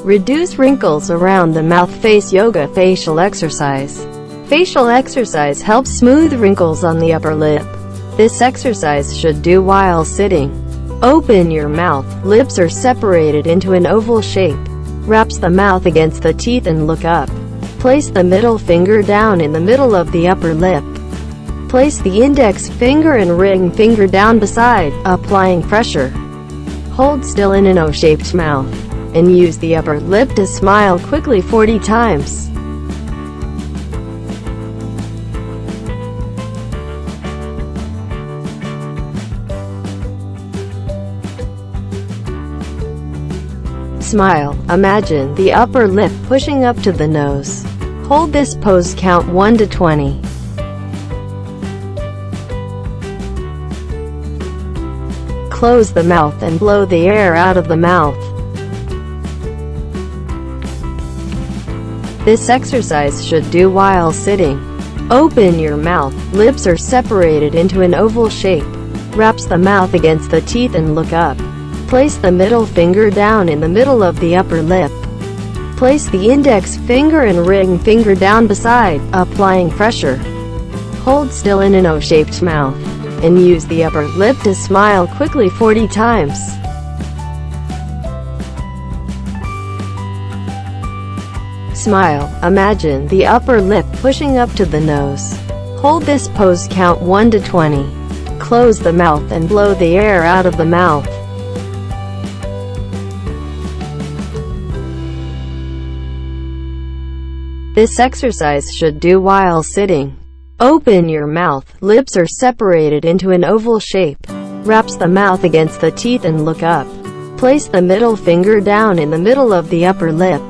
Reduce wrinkles around the mouth. Face yoga facial exercise. Facial exercise helps smooth wrinkles on the upper lip. This exercise should do while sitting. Open your mouth. Lips are separated into an oval shape. Wraps the mouth against the teeth and look up. Place the middle finger down in the middle of the upper lip. Place the index finger and ring finger down beside, applying pressure. Hold still in an O-shaped mouth, and use the upper lip to smile quickly 40 times. Smile. Imagine the upper lip pushing up to the nose. Hold this pose. Count 1 to 20. Close the mouth and blow the air out of the mouth. This exercise should do while sitting. Open your mouth. Lips are separated into an oval shape. Wraps the mouth against the teeth and look up. Place the middle finger down in the middle of the upper lip. Place the index finger and ring finger down beside, applying pressure. Hold still in an O-shaped mouth, and use the upper lip to smile quickly 40 times. Smile. Imagine the upper lip pushing up to the nose. Hold this pose. Count 1 to 20. Close the mouth and blow the air out of the mouth. This exercise should do while sitting. Open your mouth. Lips are separated into an oval shape. Wraps the mouth against the teeth and look up. Place the middle finger down in the middle of the upper lip.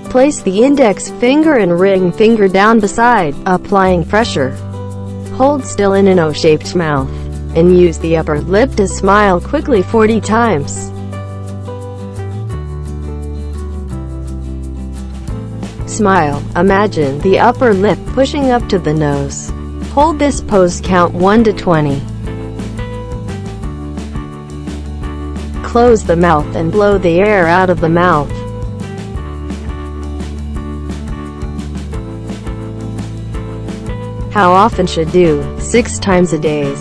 Place the index finger and ring finger down beside, applying pressure. Hold still in an O-shaped mouth, and use the upper lip to smile quickly 40 times. Smile. Imagine the upper lip pushing up to the nose. Hold this pose. Count 1 to 20. Close the mouth and blow the air out of the mouth. How often should do? 6 times a day.